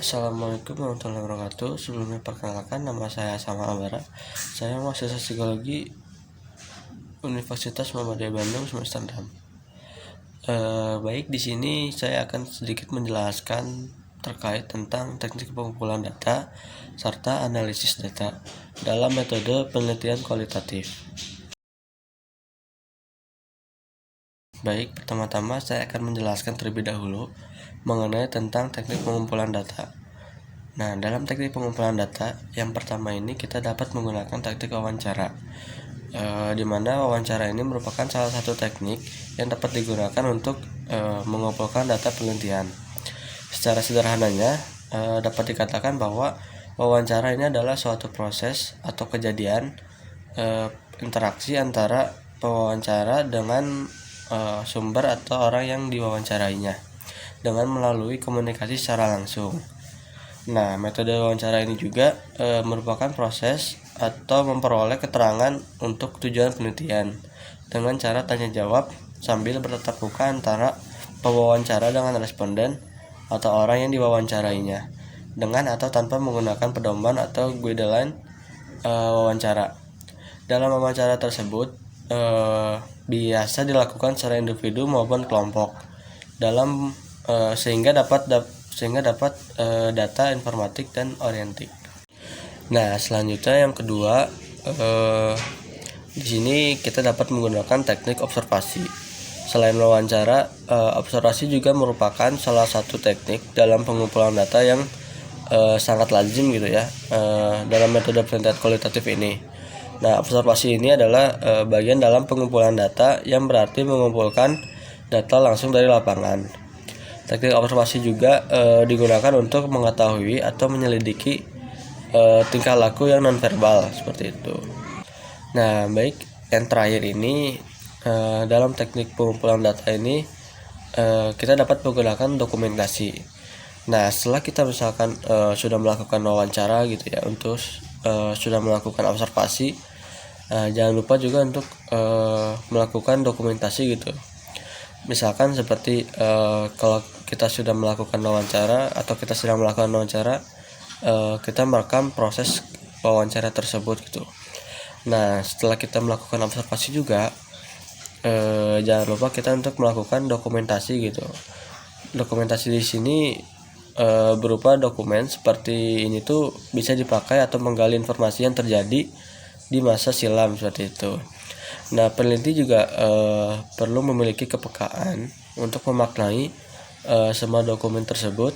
Assalamualaikum warahmatullahi wabarakatuh. Sebelumnya perkenalkan, nama saya Sama Ambara. Saya mahasiswa psikologi Universitas Muhammadiyah Bandung semester 6. Baik, di sini saya akan sedikit menjelaskan terkait tentang teknik pengumpulan data serta analisis data dalam metode penelitian kualitatif. Baik, pertama-tama saya akan menjelaskan terlebih dahulu mengenai tentang teknik pengumpulan data. Nah, dalam teknik pengumpulan data, yang pertama ini kita dapat menggunakan teknik wawancara, di mana wawancara ini merupakan salah satu teknik yang dapat digunakan untuk mengumpulkan data penelitian. Secara sederhananya, dapat dikatakan bahwa wawancara ini adalah suatu proses atau kejadian interaksi antara pewawancara dengan sumber atau orang yang diwawancarainya dengan melalui komunikasi secara langsung. Nah, metode wawancara ini juga merupakan proses atau memperoleh keterangan untuk tujuan penelitian dengan cara tanya jawab sambil bertatap muka antara pewawancara dengan responden atau orang yang diwawancarainya, dengan atau tanpa menggunakan pedoman atau guideline wawancara. Dalam wawancara tersebut biasa dilakukan secara individu maupun kelompok dalam sehingga dapat data informatik dan orientik. Nah, selanjutnya yang kedua, di sini kita dapat menggunakan teknik observasi. Selain wawancara, observasi juga merupakan salah satu teknik dalam pengumpulan data yang sangat lazim gitu ya dalam metode penelitian kualitatif ini. Nah, observasi ini adalah bagian dalam pengumpulan data yang berarti mengumpulkan data langsung dari lapangan. Teknik observasi juga digunakan untuk mengetahui atau menyelidiki tingkah laku yang nonverbal seperti itu. Nah, baik, yang terakhir ini dalam teknik pengumpulan data ini kita dapat menggunakan dokumentasi. Nah, setelah kita misalkan sudah melakukan wawancara gitu ya, untuk sudah melakukan observasi, jangan lupa juga untuk melakukan dokumentasi gitu. Misalkan seperti kalau kita sudah melakukan wawancara atau kita sedang melakukan wawancara, kita merekam proses wawancara tersebut gitu. Nah, setelah kita melakukan observasi juga, jangan lupa kita untuk melakukan dokumentasi gitu. Dokumentasi di sini berupa dokumen seperti ini tuh bisa dipakai atau menggali informasi yang terjadi di masa silam seperti itu. Nah, peneliti juga perlu memiliki kepekaan untuk memaknai semua dokumen tersebut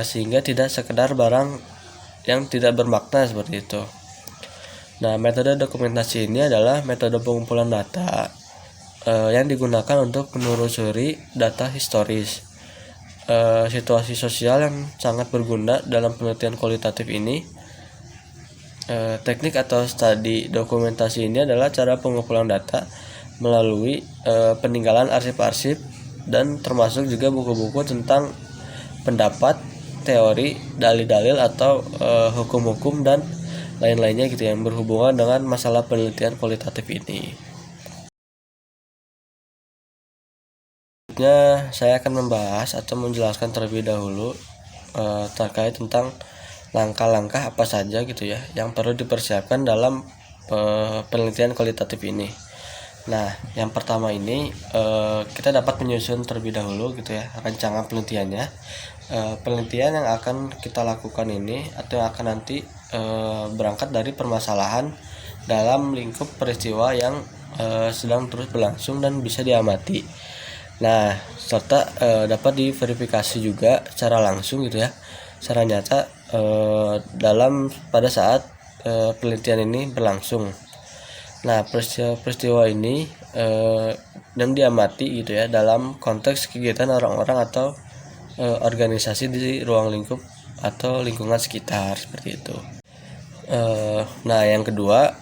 sehingga tidak sekedar barang yang tidak bermakna seperti itu. Nah, metode dokumentasi ini adalah metode pengumpulan data yang digunakan untuk menelusuri data historis, situasi sosial yang sangat berguna dalam penelitian kualitatif ini. Teknik atau studi dokumentasi ini adalah cara pengumpulan data melalui peninggalan arsip-arsip dan termasuk juga buku-buku tentang pendapat, teori, dalil-dalil atau hukum-hukum dan lain-lainnya gitu yang berhubungan dengan masalah penelitian kualitatif ini. Selanjutnya saya akan membahas atau menjelaskan terlebih dahulu terkait tentang langkah-langkah apa saja gitu ya yang perlu dipersiapkan dalam penelitian kualitatif ini. Nah, yang pertama ini kita dapat menyusun terlebih dahulu gitu ya rancangan penelitiannya. Penelitian yang akan kita lakukan ini atau yang akan nanti berangkat dari permasalahan dalam lingkup peristiwa yang sedang terus berlangsung dan bisa diamati. Nah, serta dapat diverifikasi juga secara langsung gitu ya, secara nyata dalam pada saat penelitian ini berlangsung. Nah, peristiwa ini yang diamati gitu ya dalam konteks kegiatan orang-orang atau organisasi di ruang lingkup atau lingkungan sekitar seperti itu. Nah, yang kedua,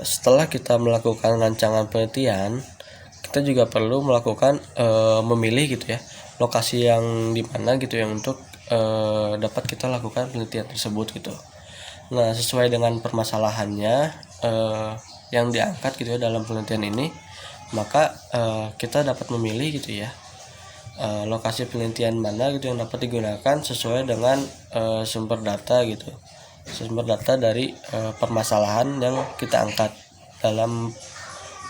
setelah kita melakukan rancangan penelitian, kita juga perlu melakukan memilih gitu ya lokasi yang dimana gitu yang untuk dapat kita lakukan penelitian tersebut gitu. Nah, sesuai dengan permasalahannya yang diangkat gitu ya dalam penelitian ini, maka kita dapat memilih gitu ya lokasi penelitian mana gitu yang dapat digunakan sesuai dengan sumber data gitu, sumber data dari permasalahan yang kita angkat dalam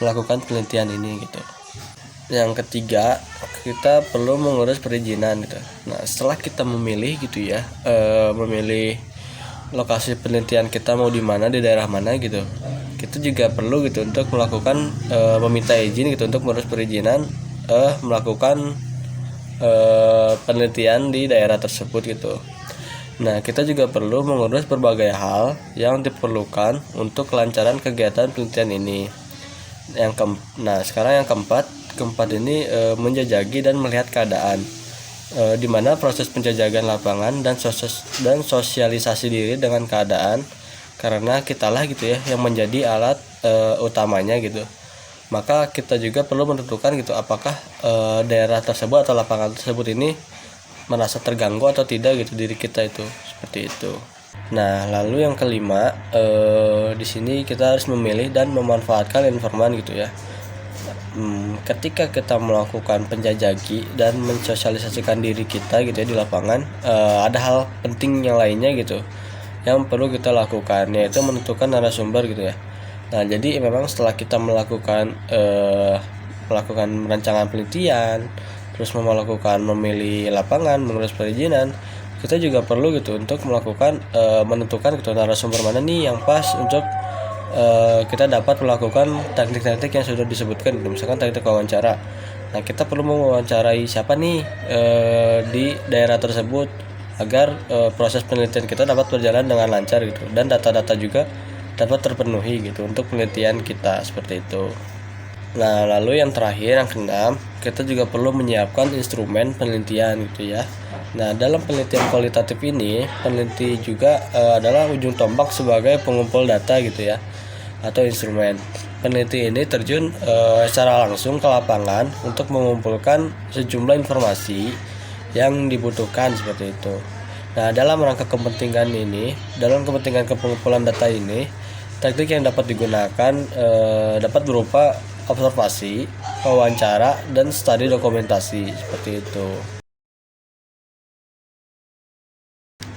melakukan penelitian ini gitu. Yang ketiga, kita perlu mengurus perizinan gitu. Nah, setelah kita memilih gitu ya, memilih lokasi penelitian kita mau di mana, di daerah mana gitu, kita juga perlu gitu untuk melakukan meminta izin gitu untuk mengurus perizinan melakukan penelitian di daerah tersebut gitu. Nah, kita juga perlu mengurus berbagai hal yang diperlukan untuk kelancaran kegiatan penelitian ini. Nah, sekarang yang keempat ini menjajaki dan melihat keadaan, di mana proses penjajakan lapangan dan sosialisasi diri dengan keadaan, karena kitalah gitu ya yang menjadi alat utamanya gitu. Maka kita juga perlu menentukan gitu apakah daerah tersebut atau lapangan tersebut ini merasa terganggu atau tidak gitu diri kita itu, seperti itu. Nah, lalu yang kelima, di sini kita harus memilih dan memanfaatkan informan gitu ya. Ketika kita melakukan penjajaki dan mensosialisasikan diri kita gitu ya di lapangan, ada hal penting yang lainnya gitu yang perlu kita lakukan, yaitu menentukan narasumber gitu ya. Nah, jadi memang setelah kita melakukan rancangan penelitian, terus melakukan memilih lapangan, mengurus perizinan, kita juga perlu gitu untuk melakukan menentukan gitu narasumber mana nih yang pas untuk kita dapat melakukan teknik-teknik yang sudah disebutkan, misalkan teknik wawancara. Nah, kita perlu mewawancarai siapa nih di daerah tersebut agar proses penelitian kita dapat berjalan dengan lancar gitu, dan data-data juga dapat terpenuhi gitu untuk penelitian kita, seperti itu. Nah, lalu yang terakhir, yang keenam, kita juga perlu menyiapkan instrumen penelitian gitu ya. Nah, dalam penelitian kualitatif ini, peneliti juga adalah ujung tombak sebagai pengumpul data gitu ya, atau instrumen. Peneliti ini terjun secara langsung ke lapangan untuk mengumpulkan sejumlah informasi yang dibutuhkan, seperti itu. Nah, dalam rangka kepentingan ini, dalam kepentingan pengumpulan data ini, teknik yang dapat digunakan dapat berupa observasi, wawancara, dan studi dokumentasi, seperti itu.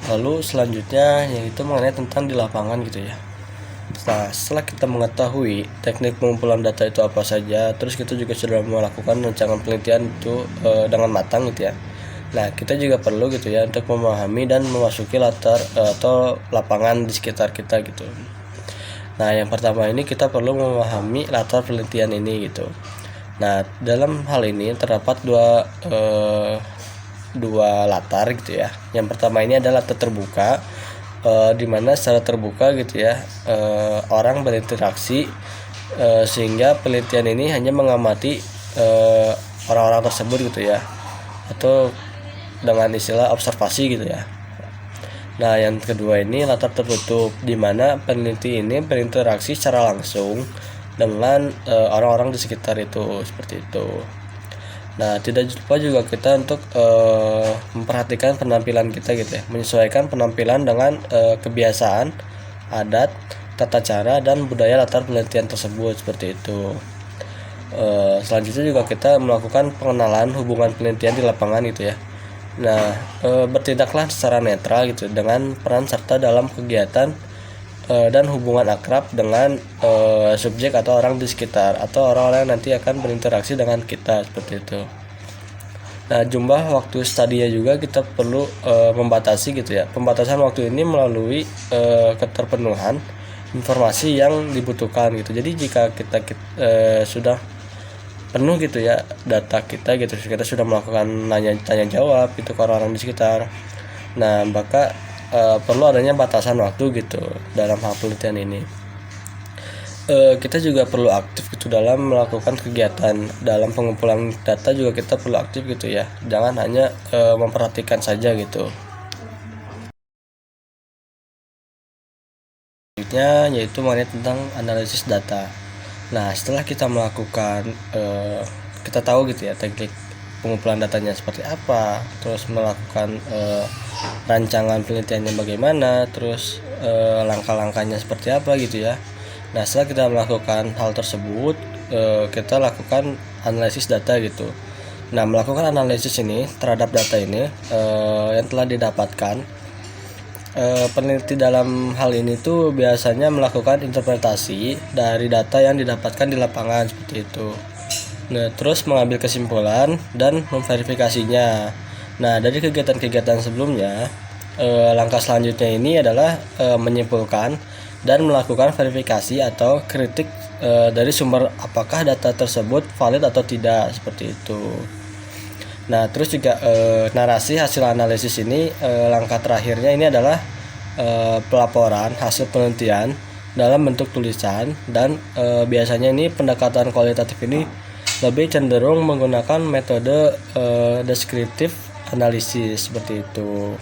Lalu selanjutnya yaitu mengenai tentang di lapangan gitu ya. Nah, setelah kita mengetahui teknik pengumpulan data itu apa saja, terus kita juga sudah melakukan rancangan penelitian itu dengan matang gitu ya. Nah, kita juga perlu gitu ya untuk memahami dan memasuki latar atau lapangan di sekitar kita gitu. Nah, yang pertama ini kita perlu memahami latar penelitian ini gitu. Nah, dalam hal ini terdapat dua latar gitu ya. Yang pertama ini adalah latar terbuka, di mana secara terbuka gitu ya, orang berinteraksi sehingga penelitian ini hanya mengamati orang-orang tersebut gitu ya, atau dengan istilah observasi gitu ya. Nah, yang kedua ini latar tertutup, di mana peneliti ini berinteraksi secara langsung dengan orang-orang di sekitar itu, seperti itu. Nah, tidak lupa juga kita untuk memperhatikan penampilan kita gitu ya, menyesuaikan penampilan dengan kebiasaan, adat, tata cara, dan budaya latar penelitian tersebut, seperti itu. Selanjutnya juga kita melakukan pengenalan hubungan penelitian di lapangan gitu ya. Nah, bertindaklah secara netral gitu dengan peran serta dalam kegiatan dan hubungan akrab dengan subjek atau orang di sekitar atau orang-orang yang nanti akan berinteraksi dengan kita, seperti itu. Nah, jumlah waktu studinya juga kita perlu membatasi gitu ya. Pembatasan waktu ini melalui keterpenuhan informasi yang dibutuhkan gitu. Jadi jika kita sudah penuh gitu ya data kita gitu, kita sudah melakukan tanya jawab gitu ke orang-orang di sekitar. Nah, maka perlu adanya batasan waktu gitu dalam hal penelitian ini. Kita juga perlu aktif gitu dalam melakukan kegiatan dalam pengumpulan data, juga kita perlu aktif gitu ya, jangan hanya memperhatikan saja gitu. Selanjutnya yaitu mengenai tentang analisis data. Nah, setelah kita melakukan kita tahu gitu ya teknik pengumpulan datanya seperti apa, terus melakukan rancangan penelitiannya bagaimana, terus langkah-langkahnya seperti apa gitu ya. Nah, setelah kita melakukan hal tersebut, kita lakukan analisis data gitu. Nah, melakukan analisis ini terhadap data ini yang telah didapatkan, peneliti dalam hal ini tuh biasanya melakukan interpretasi dari data yang didapatkan di lapangan seperti itu. Nah, terus mengambil kesimpulan dan memverifikasinya. Nah, dari kegiatan-kegiatan sebelumnya, langkah selanjutnya ini adalah menyimpulkan dan melakukan verifikasi atau kritik dari sumber apakah data tersebut valid atau tidak seperti itu. Nah, terus juga narasi hasil analisis ini, langkah terakhirnya ini adalah pelaporan hasil penelitian dalam bentuk tulisan, dan biasanya ini pendekatan kualitatif ini lebih cenderung menggunakan metode deskriptif analisis seperti itu.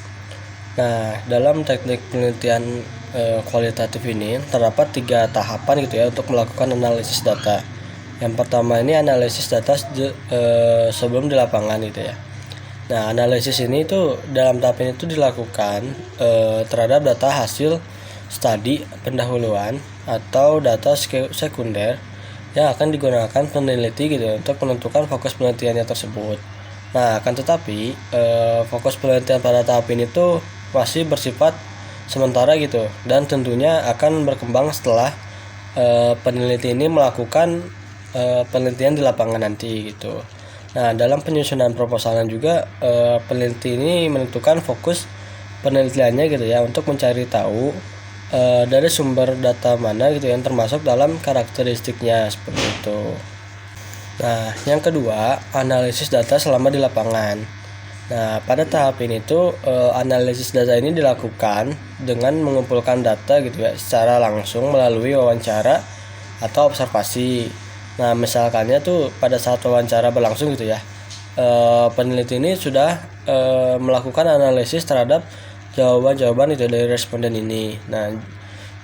Nah, dalam teknik penelitian kualitatif ini terdapat 3 tahapan gitu ya untuk melakukan analisis data. Yang pertama ini analisis data sebelum di lapangan gitu ya. Nah, analisis ini tuh dalam tahap ini tuh dilakukan terhadap data hasil studi pendahuluan atau data sekunder yang akan digunakan peneliti gitu ya, untuk menentukan fokus penelitiannya tersebut. Nah, akan tetapi fokus penelitian pada tahap ini tuh masih bersifat sementara gitu, dan tentunya akan berkembang setelah peneliti ini melakukan penelitian di lapangan nanti gitu. Nah, dalam penyusunan proposalnya juga peneliti ini menentukan fokus penelitiannya gitu ya, untuk mencari tahu dari sumber data mana gitu yang termasuk dalam karakteristiknya seperti itu. Nah, yang kedua, analisis data selama di lapangan. Nah, pada tahap ini tuh analisis data ini dilakukan dengan mengumpulkan data gitu ya secara langsung melalui wawancara atau observasi. Nah, misalkannya tuh pada saat wawancara berlangsung gitu ya, peneliti ini sudah melakukan analisis terhadap jawaban-jawaban itu dari responden ini. Nah,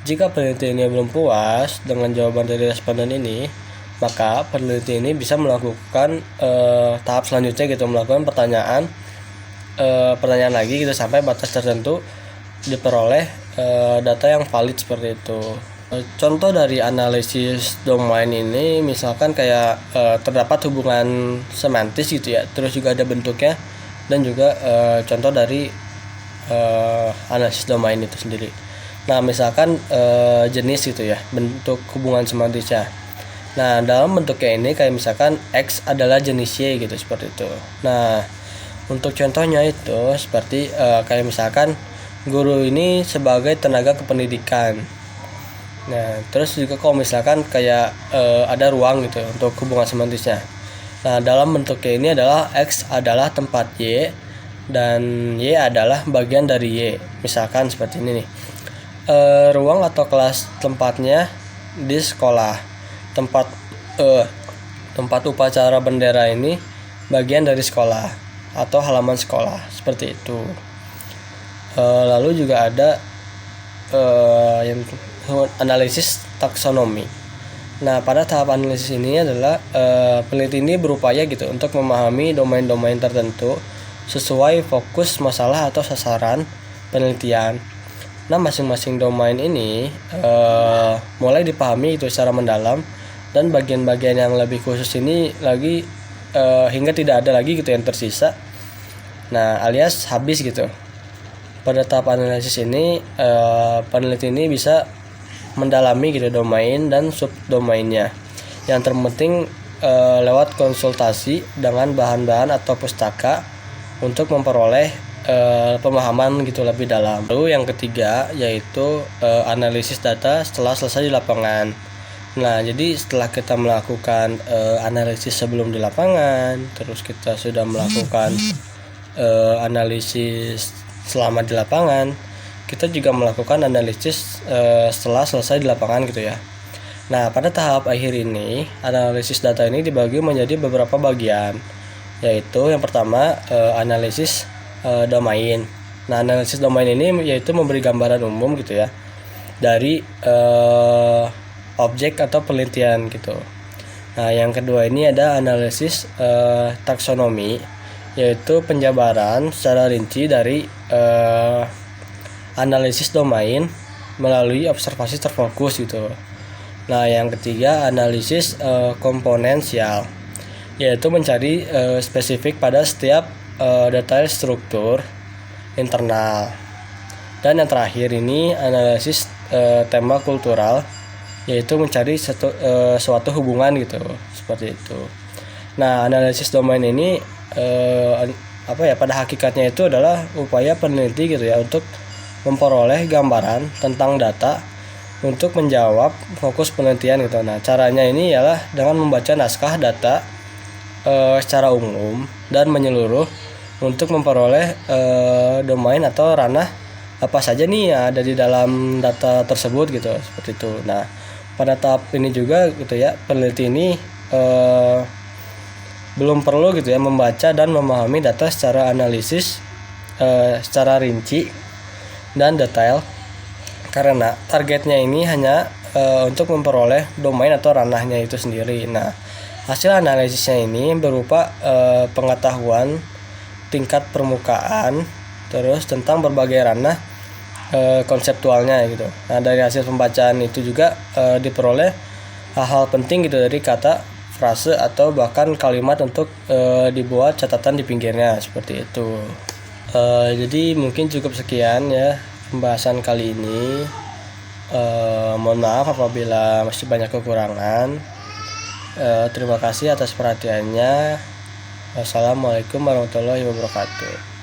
jika peneliti ini belum puas dengan jawaban dari responden ini, maka peneliti ini bisa melakukan tahap selanjutnya gitu, melakukan pertanyaan lagi gitu sampai batas tertentu diperoleh data yang valid seperti itu. Contoh dari analisis domain ini misalkan kayak terdapat hubungan semantis gitu ya, terus juga ada bentuknya, dan juga contoh dari analisis domain itu sendiri. Nah, misalkan jenis gitu ya, bentuk hubungan semantisnya. Nah, dalam bentuknya ini kayak misalkan X adalah jenis Y gitu, seperti itu. Nah, untuk contohnya itu seperti kayak misalkan guru ini sebagai tenaga kependidikan. Nah, terus juga kalau misalkan kayak ada ruang gitu untuk hubungan semantisnya. Nah, dalam bentuknya ini adalah X adalah tempat Y dan Y adalah bagian dari Y. Misalkan seperti ini nih. Ruang atau kelas tempatnya di sekolah. Tempat upacara bendera ini bagian dari sekolah atau halaman sekolah, seperti itu. Lalu juga ada yang analisis taksonomi. Nah, pada tahap analisis ini adalah peneliti ini berupaya gitu untuk memahami domain-domain tertentu sesuai fokus masalah atau sasaran penelitian. Nah, masing-masing domain ini mulai dipahami itu secara mendalam, dan bagian-bagian yang lebih khusus ini lagi hingga tidak ada lagi gitu yang tersisa. Nah, alias habis gitu. Pada tahap analisis ini peneliti ini bisa mendalami gitu domain dan subdomainnya. Yang terpenting lewat konsultasi dengan bahan-bahan atau pustaka untuk memperoleh pemahaman gitu lebih dalam. Lalu yang ketiga yaitu analisis data setelah selesai di lapangan. Nah, jadi setelah kita melakukan analisis sebelum di lapangan, terus kita sudah melakukan analisis selama di lapangan, kita juga melakukan analisis setelah selesai di lapangan gitu ya. Nah, pada tahap akhir ini, analisis data ini dibagi menjadi beberapa bagian, yaitu yang pertama analisis domain. Nah, analisis domain ini yaitu memberi gambaran umum gitu ya dari objek atau penelitian gitu. Nah, yang kedua ini ada analisis taksonomi, yaitu penjabaran secara rinci dari analisis domain melalui observasi terfokus gitu. Nah, yang ketiga analisis komponensial. yaitu mencari spesifik pada setiap detail struktur internal. Dan yang terakhir ini analisis tema kultural, yaitu mencari suatu hubungan gitu, seperti itu. Nah, analisis domain ini pada hakikatnya itu adalah upaya peneliti gitu ya untuk memperoleh gambaran tentang data untuk menjawab fokus penelitian gitu. Nah, caranya ini ialah dengan membaca naskah data secara umum dan menyeluruh untuk memperoleh domain atau ranah apa saja nih yang ada di dalam data tersebut gitu, seperti itu. Nah, pada tahap ini juga gitu ya, peneliti ini belum perlu gitu ya membaca dan memahami data secara analisis secara rinci dan detail, karena targetnya ini hanya untuk memperoleh domain atau ranahnya itu sendiri. Nah, hasil analisisnya ini berupa pengetahuan tingkat permukaan terus tentang berbagai ranah konseptualnya gitu. Nah, dari hasil pembacaan itu juga diperoleh hal-hal penting gitu dari kata, frase atau bahkan kalimat untuk dibuat catatan di pinggirnya, seperti itu. Jadi mungkin cukup sekian ya pembahasan kali ini. Mohon maaf apabila masih banyak kekurangan. Terima kasih atas perhatiannya. Wassalamualaikum warahmatullahi wabarakatuh.